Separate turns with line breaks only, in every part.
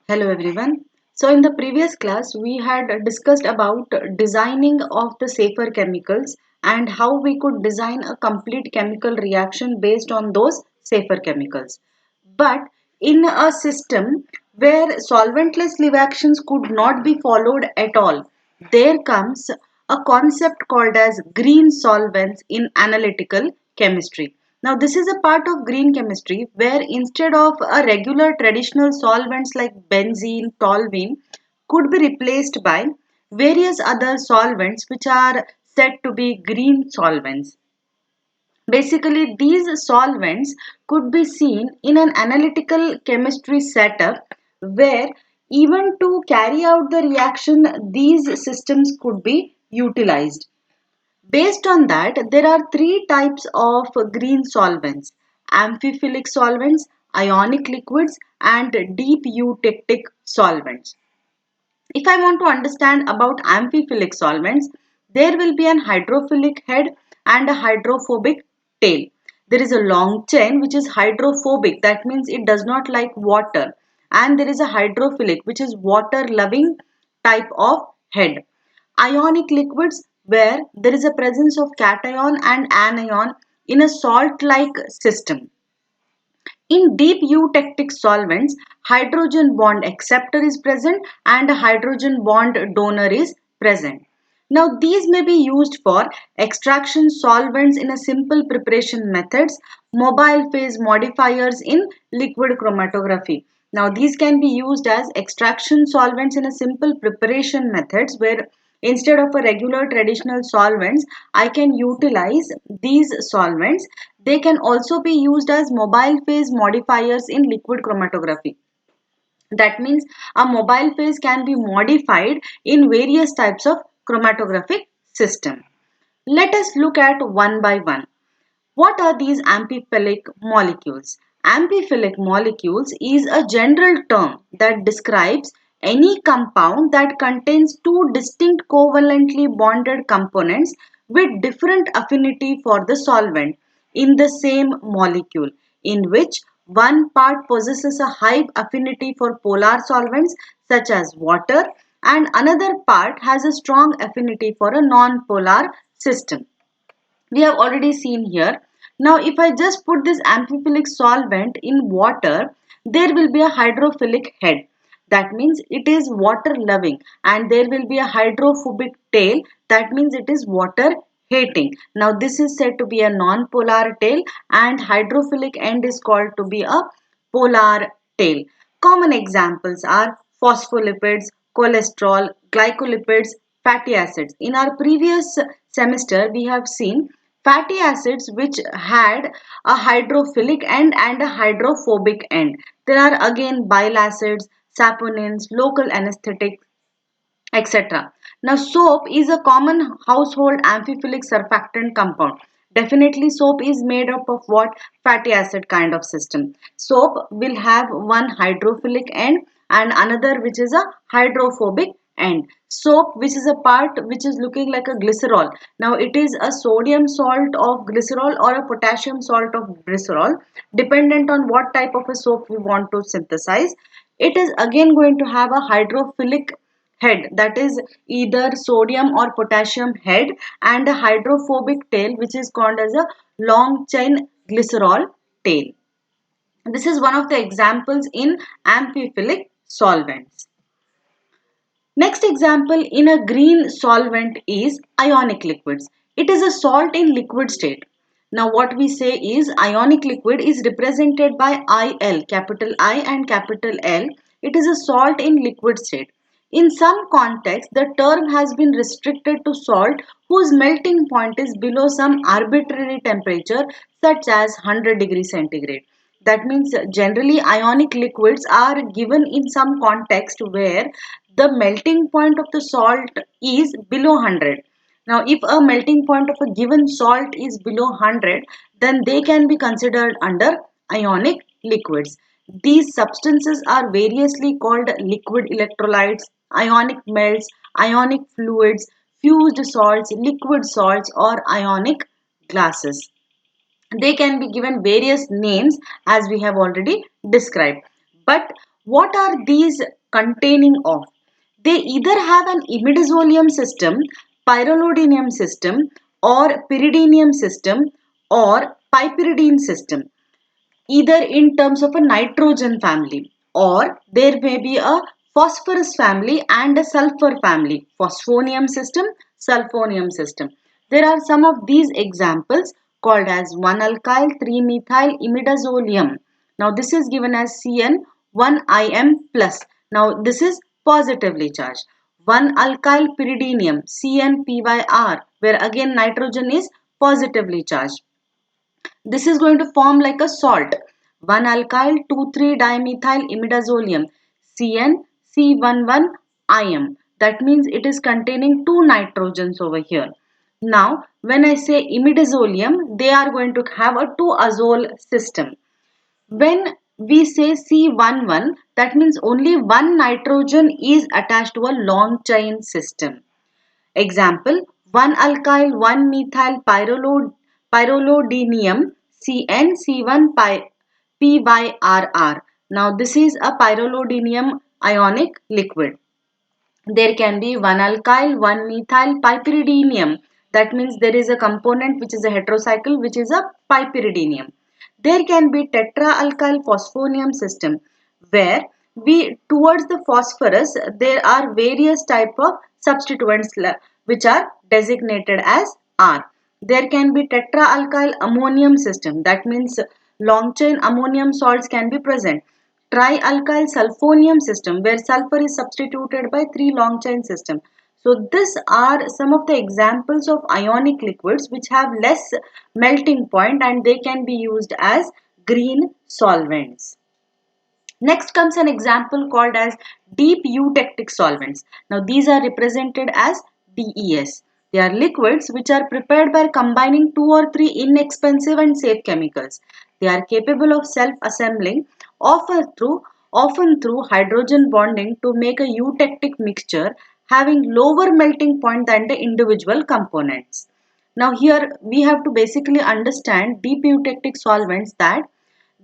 Hello everyone. So in the previous class we had discussed about designing of the safer chemicals and how we could design a complete chemical reaction based on those safer chemicals. But in a system where solventless reactions could not be followed at all, there comes a concept called as green solvents in analytical chemistry. Now, this is a part of green chemistry where instead of a regular traditional solvents like benzene, toluene could be replaced by various other solvents which are said to be green solvents. Basically, these solvents could be seen in an analytical chemistry setup where even to carry out the reaction, these systems could be utilized. Based on that, there are three types of green solvents: amphiphilic solvents, ionic liquids, and deep eutectic solvents. If I want to understand about amphiphilic solvents, there will be an hydrophilic head and a hydrophobic tail. There is a long chain which is hydrophobic, that means it does not like water, and there is a hydrophilic which is water loving type of head. Ionic liquids, where there is a presence of cation and anion in a salt like system. In deep eutectic solvents, hydrogen bond acceptor is present and a hydrogen bond donor is present. Now, these may be used for extraction solvents in a simple preparation methods, mobile phase modifiers in liquid chromatography. Now, these can be used as extraction solvents in a simple preparation methods where instead of a regular traditional solvents, I can utilize these solvents. They can also be used as mobile phase modifiers in liquid chromatography. That means a mobile phase can be modified in various types of chromatographic system. Let us look at one by one. What are these amphiphilic molecules? Amphiphilic molecules is a general term that describes any compound that contains two distinct covalently bonded components with different affinity for the solvent in the same molecule, in which one part possesses a high affinity for polar solvents such as water and another part has a strong affinity for a non-polar system. We have already seen here. Now, if I just put this amphiphilic solvent in water, there will be a hydrophilic head. That means it is water loving, and there will be a hydrophobic tail. That means it is water hating. Now, this is said to be a non-polar tail, and hydrophilic end is called to be a polar tail. Common examples are phospholipids, cholesterol, glycolipids, fatty acids. In our previous semester, we have seen fatty acids which had a hydrophilic end and a hydrophobic end. There are again bile acids, saponins, local anesthetics, etc. Now, soap is a common household amphiphilic surfactant compound. Definitely, soap is made up of what? Fatty acid kind of system. Soap will have one hydrophilic end and another which is a hydrophobic end. Soap, which is a part which is looking like a glycerol. Now, it is a sodium salt of glycerol or a potassium salt of glycerol, dependent on what type of a soap we want to synthesize. It is again going to have a hydrophilic head, that is either sodium or potassium head, and a hydrophobic tail which is called as a long chain glycerol tail. This is one of the examples in amphiphilic solvents. Next example in a green solvent is ionic liquids. It is a salt in liquid state. Now what we say is ionic liquid is represented by IL, capital I and capital L. It is a salt in liquid state. In some contexts, the term has been restricted to salt whose melting point is below some arbitrary temperature such as 100 degrees centigrade. That means generally ionic liquids are given in some context where the melting point of the salt is below 100. Now, if a melting point of a given salt is below 100, then they can be considered under ionic liquids. These substances are variously called liquid electrolytes, ionic melts, ionic fluids, fused salts, liquid salts, or ionic glasses. They can be given various names as we have already described. But What are these containing of? They either have an imidazolium system, pyrrolidinium system, or pyridinium system, or piperidine system, either in terms of a nitrogen family, or there may be a phosphorus family and a sulfur family, phosphonium system, sulfonium system. There are some of these examples called as 1-alkyl 3-methyl imidazolium. Now this is given as CN1Im plus. Now this is positively charged. 1-alkyl pyridinium CnPyR, where again nitrogen is positively charged. This is going to form like a salt. 1-alkyl 2,3-dimethyl imidazolium CnC11Im. That means it is containing two nitrogens over here. Now, when I say imidazolium, they are going to have a 2-azole system. When we say C11, that means only one nitrogen is attached to a long chain system. Example, 1-alkyl 1-methyl pyrrolidinium CnC1PyRR. Now this is a pyrrolidinium ionic liquid. There can be 1-alkyl 1-methyl piperidinium. That means there is a component which is a heterocycle, which is a piperidinium. There can be tetra-alkyl phosphonium system, where we towards the phosphorus there are various type of substituents which are designated as R. There can be tetra-alkyl ammonium system. That means long chain ammonium salts can be present. Trialkyl sulfonium system, where sulfur is substituted by 3 long chain system. So these are some of the examples of ionic liquids which have less melting point and they can be used as green solvents. Next comes an example called as deep eutectic solvents. Now these are represented as DES. They are liquids which are prepared by combining 2 or 3 inexpensive and safe chemicals. They are capable of self-assembling, often through hydrogen bonding, to make a eutectic mixture having lower melting point than the individual components. Now here we have to basically understand deep eutectic solvents, that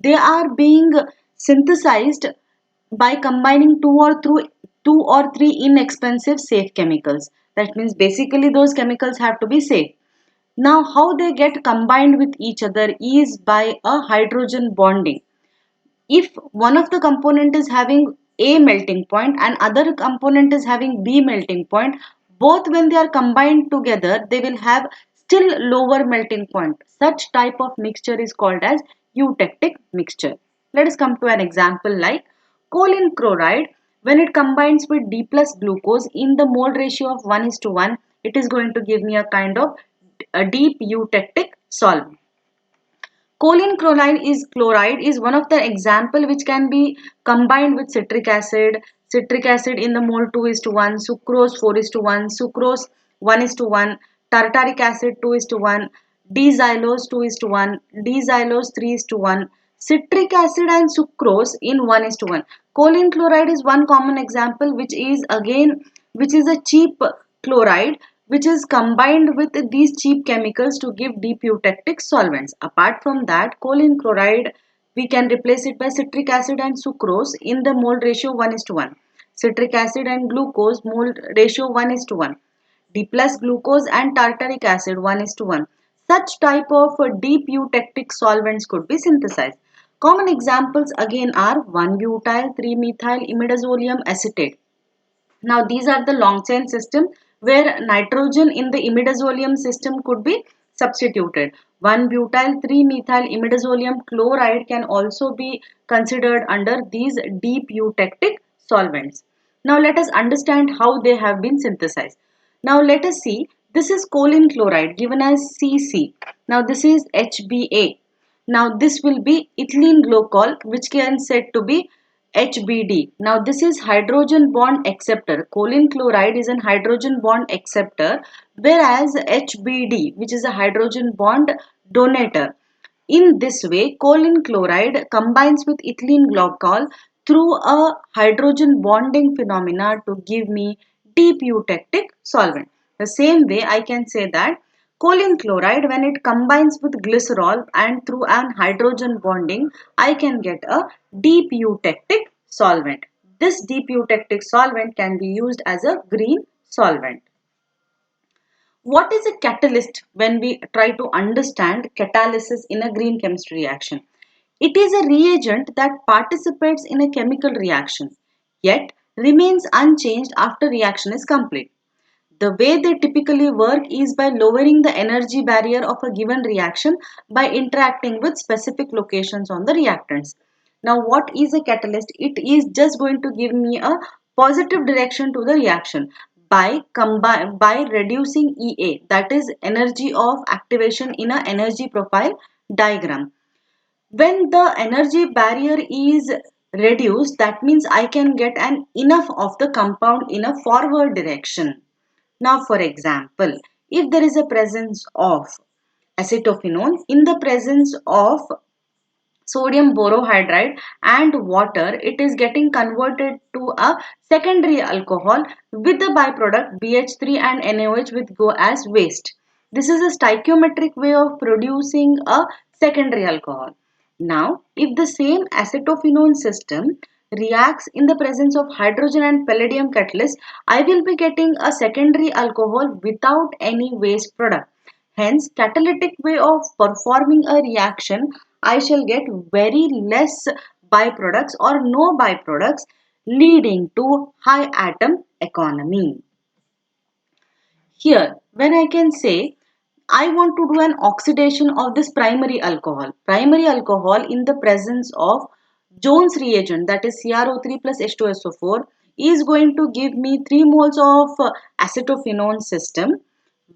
they are being synthesized by combining two or three inexpensive safe chemicals. That means basically those chemicals have to be safe. Now how they get combined with each other is by a hydrogen bonding. If one of the component is having A melting point and other component is having B melting point, both when they are combined together, they will have still lower melting point. Such type of mixture is called as eutectic mixture. Let us come to an example like choline chloride. When it combines with D plus glucose in the mole ratio of 1:1, it is going to give me a kind of a deep eutectic solvent. Choline chloride is one of the example which can be combined with citric acid in the mole 2:1, sucrose 4:1, sucrose 1:1, tartaric acid 2:1, D-xylose 2:1, D-xylose 3:1, citric acid and sucrose in 1:1. Choline chloride is one common example, which is a cheap chloride which is combined with these cheap chemicals to give deep eutectic solvents. Apart from that, choline chloride, we can replace it by citric acid and sucrose in the mole ratio 1:1. Citric acid and glucose mole ratio 1:1. D plus glucose and tartaric acid 1:1. Such type of deep eutectic solvents could be synthesized. Common examples again are 1-butyl 3-methyl imidazolium acetate. Now these are the long chain system where nitrogen in the imidazolium system could be substituted. 1-butyl 3-methyl imidazolium chloride can also be considered under these deep eutectic solvents. Now let us understand how they have been synthesized. Now let us see, this is choline chloride given as CC. Now this is HBA. Now this will be ethylene glycol, which can said to be HBD. Now this is hydrogen bond acceptor. Choline chloride is an hydrogen bond acceptor, whereas HBD, which is a hydrogen bond donator. In this way, choline chloride combines with ethylene glycol through a hydrogen bonding phenomena to give me deep eutectic solvent. The same way I can say that choline chloride, when it combines with glycerol and through an hydrogen bonding, I can get a deep eutectic solvent. This deep eutectic solvent can be used as a green solvent. What is a catalyst when we try to understand catalysis in a green chemistry reaction? It is a reagent that participates in a chemical reaction yet remains unchanged after reaction is complete. The way they typically work is by lowering the energy barrier of a given reaction by interacting with specific locations on the reactants. Now, what is a catalyst? It is just going to give me a positive direction to the reaction by reducing EA, that is energy of activation in a energy profile diagram. When the energy barrier is reduced, that means I can get an enough of the compound in a forward direction. Now, for example, if there is a presence of acetophenone in the presence of sodium borohydride and water, it is getting converted to a secondary alcohol with the byproduct BH3 and NaOH which go as waste. This is a stoichiometric way of producing a secondary alcohol. Now, if the same acetophenone system reacts in the presence of hydrogen and palladium catalyst, I will be getting a secondary alcohol without any waste product. Hence, catalytic way of performing a reaction, I shall get very less byproducts or no byproducts, leading to high atom economy. Here, when I can say I want to do an oxidation of this primary alcohol. Primary alcohol in the presence of Jones reagent, that is CrO3 plus H2SO4, is going to give me 3 moles of acetophenone system,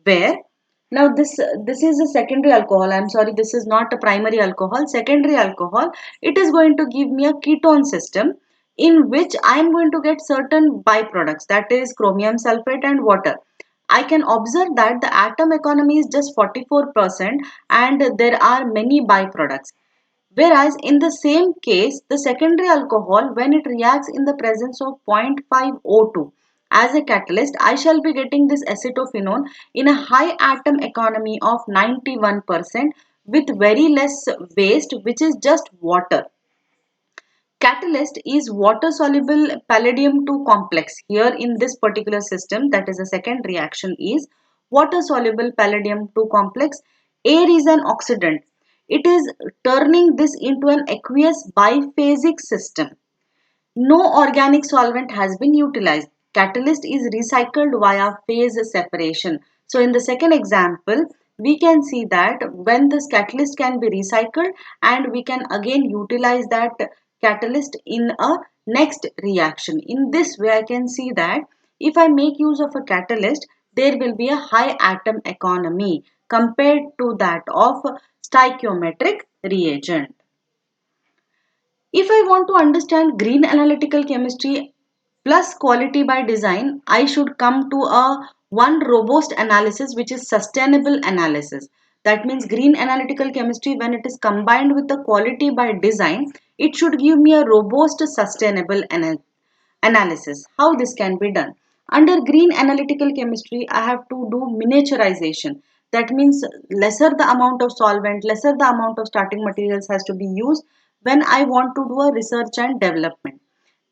where now this is a secondary alcohol. I'm sorry, this is not a primary alcohol. Secondary alcohol, it is going to give me a ketone system in which I am going to get certain byproducts, that is chromium sulfate and water. I can observe that the atom economy is just 44% and there are many byproducts. Whereas in the same case, the secondary alcohol, when it reacts in the presence of 0.5O2 as a catalyst, I shall be getting this acetophenone in a high atom economy of 91% with very less waste, which is just water. Catalyst is water soluble palladium 2 complex. Here in this particular system, that is the second reaction, is water soluble palladium 2 complex. Air is an oxidant. It is turning this into an aqueous biphasic system. No organic solvent has been utilized. Catalyst is recycled via phase separation. So in the second example, we can see that when this catalyst can be recycled and we can again utilize that catalyst in a next reaction. In this way, I can see that if I make use of a catalyst, there will be a high atom economy compared to that of stoichiometric reagent. If I want to understand green analytical chemistry plus quality by design, I should come to a one robust analysis which is sustainable analysis. That means green analytical chemistry, when it is combined with the quality by design, it should give me a robust sustainable analysis. How this can be done? Under green analytical chemistry, I have to do miniaturization. That means lesser the amount of solvent, lesser the amount of starting materials has to be used when I want to do a research and development.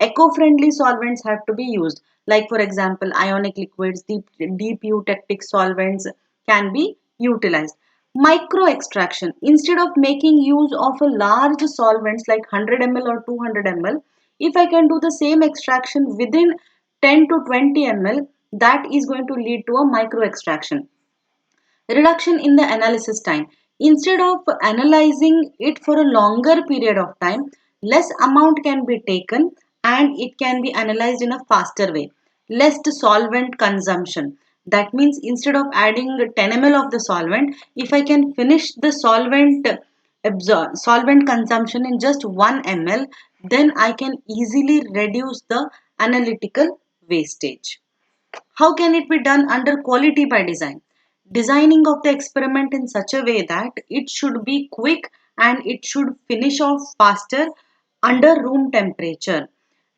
Eco-friendly solvents have to be used. Like for example, ionic liquids, deep eutectic solvents can be utilized. Micro extraction. Instead of making use of a large solvents like 100 ml or 200 ml, if I can do the same extraction within 10 to 20 ml, that is going to lead to a micro extraction. Reduction in the analysis time. Instead of analyzing it for a longer period of time, less amount can be taken and it can be analyzed in a faster way. Less solvent consumption. That means instead of adding 10 ml of the solvent, if I can finish the solvent consumption in just 1 ml, then I can easily reduce the analytical wastage. How can it be done under quality by design? Designing of the experiment in such a way that it should be quick and it should finish off faster under room temperature.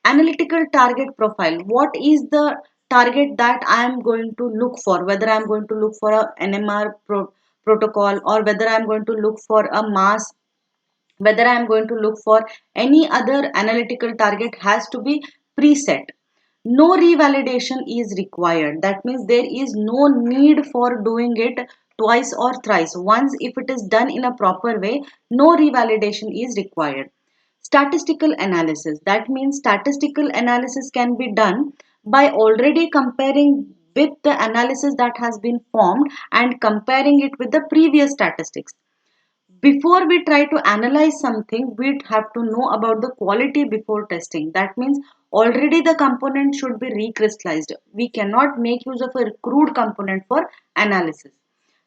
Analytical target profile. What is the target that I am going to look for? Whether I am going to look for a NMR protocol or whether I am going to look for a mass Whether I am going to look for any other analytical target has to be preset. No revalidation is required. That means there is no need for doing it twice or thrice. Once if it is done in a proper way, no revalidation is required. Statistical analysis. That means statistical analysis can be done by already comparing with the analysis that has been formed and comparing it with the previous statistics. Before we try to analyze something, we have to know about the quality before testing. That means already the component should be recrystallized. We cannot make use of a crude component for analysis.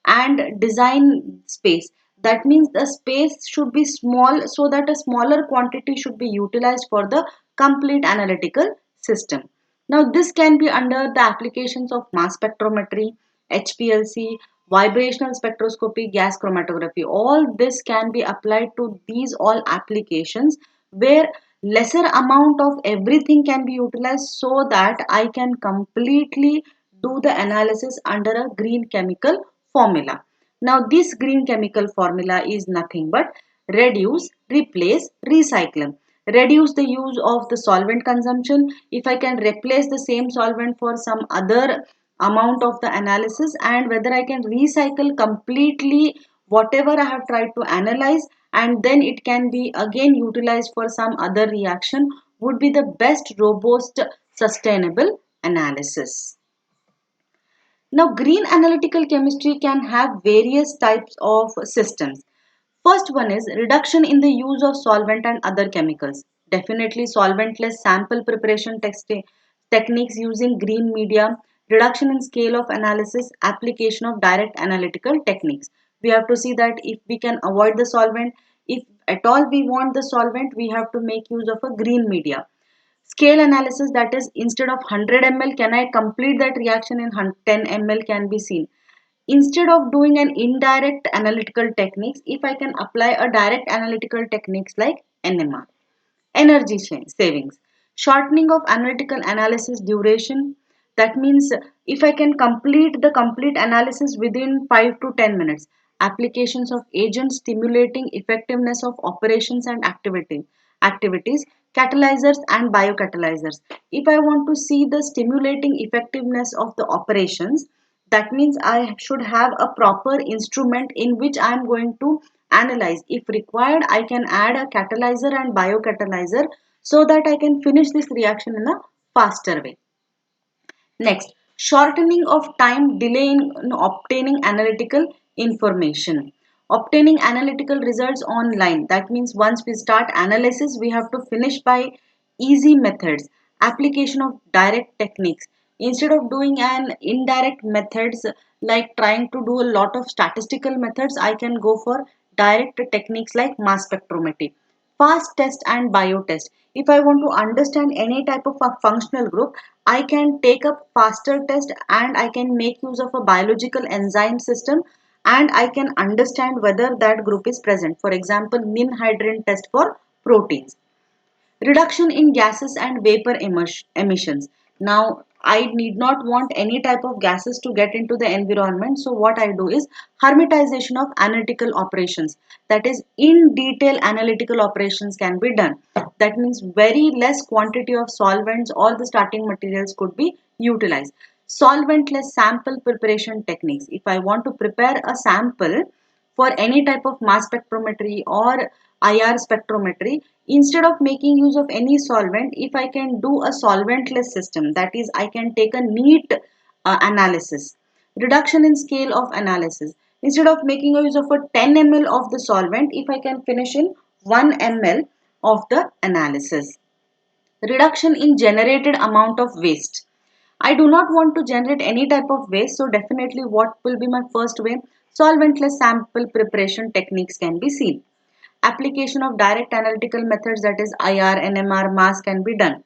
And design space. That means the space should be small so that a smaller quantity should be utilized for the complete analytical system. Now this can be under the applications of mass spectrometry, HPLC, vibrational spectroscopy, gas chromatography. All this can be applied to these all applications where lesser amount of everything can be utilized so that I can completely do the analysis under a green chemical formula. Now this green chemical formula is nothing but reduce, replace, recycle. Reduce the use of the solvent consumption. If I can replace the same solvent for some other amount of the analysis, and whether I can recycle completely whatever I have tried to analyze, and then it can be again utilized for some other reaction, would be the best robust sustainable analysis. Now, green analytical chemistry can have various types of systems. First one is reduction in the use of solvent and other chemicals. Definitely solventless sample preparation techniques using green media, reduction in scale of analysis, application of direct analytical techniques. We have to see that if we can avoid the solvent, if at all we want the solvent, we have to make use of a green media. Scale analysis, that is instead of 100 ml, can I complete that reaction in 10 ml can be seen. Instead of doing an indirect analytical techniques, if I can apply a direct analytical techniques like NMR. Energy savings. Shortening of analytical analysis duration. That means if I can complete the complete analysis within 5 to 10 minutes. Applications of agents stimulating effectiveness of operations and activities, catalyzers and biocatalyzers. If I want to see the stimulating effectiveness of the operations, that means I should have a proper instrument in which I am going to analyze. If required, I can add a catalyzer and biocatalyzer so that I can finish this reaction in a faster way. Next, shortening of time, delay in obtaining analytical information. Obtaining analytical results online. That means once we start analysis, we have to finish by easy methods. Application of direct techniques. Instead of doing an indirect methods like trying to do a lot of statistical methods, I can go for direct techniques like mass spectrometry. Fast test and biotest. If I want to understand any type of a functional group, I can take a faster test and I can make use of a biological enzyme system and I can understand whether that group is present. For example, ninhydrin test for proteins. Reduction in gases and vapor emissions. Now, I need not want any type of gases to get into the environment. So what I do is hermetization of analytical operations. That is, in detail analytical operations can be done. That means very less quantity of solvents or the starting materials could be utilized. Solventless sample preparation techniques. If I want to prepare a sample for any type of mass spectrometry or IR spectrometry, instead of making use of any solvent, if I can do a solventless system, that is, I can take a neat analysis. Reduction in scale of analysis. Instead of making use of a 10 ml of the solvent, if I can finish in 1 ml of the analysis. Reduction in generated amount of waste. I do not want to generate any type of waste, so definitely what will be my first way? Solventless sample preparation techniques can be seen. Application of direct analytical methods, that is IR, NMR, mass can be done.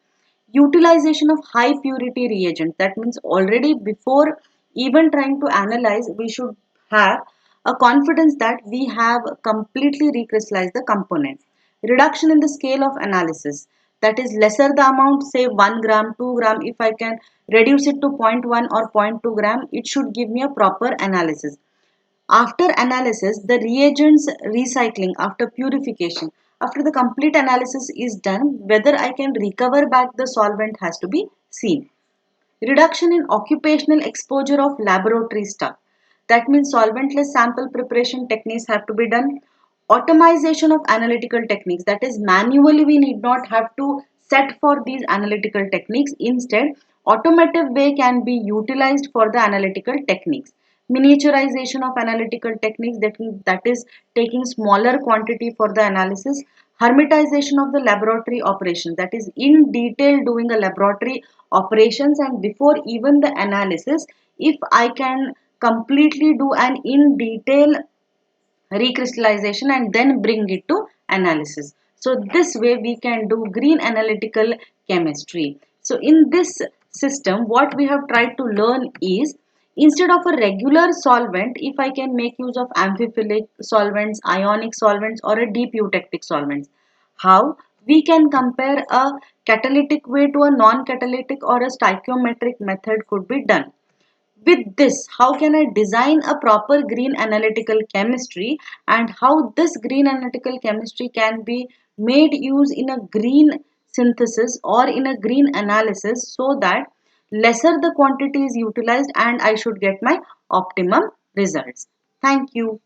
Utilization of high purity reagents. That means already before even trying to analyze, we should have a confidence that we have completely recrystallized the component. Reduction in the scale of analysis. That is lesser the amount, say 1 gram, 2 gram. If I can reduce it to zero point 0.1 or zero point 0.2 gram, it should give me a proper analysis. After analysis, the reagents recycling after purification. after the complete analysis is done, whether I can recover back the solvent has to be seen. Reduction in occupational exposure of laboratory staff. That means solventless sample preparation techniques have to be done. Automation of analytical techniques. That is, manually we need not have to set for these analytical techniques. Instead, automative way can be utilized for the analytical techniques. Miniaturization of analytical techniques, that is taking smaller quantity for the analysis. Hermetization of the laboratory operation, that is in detail doing a laboratory operations, and before even the analysis, if I can completely do an in detail recrystallization and then bring it to analysis. So this way we can do green analytical chemistry. So in this system, what we have tried to learn is, instead of a regular solvent, if I can make use of amphiphilic solvents, ionic solvents, or a deep eutectic solvents, how we can compare a catalytic way to a non-catalytic or a stoichiometric method could be done. With this, how can I design a proper green analytical chemistry, and how this green analytical chemistry can be made use in a green synthesis or in a green analysis, so that lesser the quantity is utilized and I should get my optimum results. Thank you.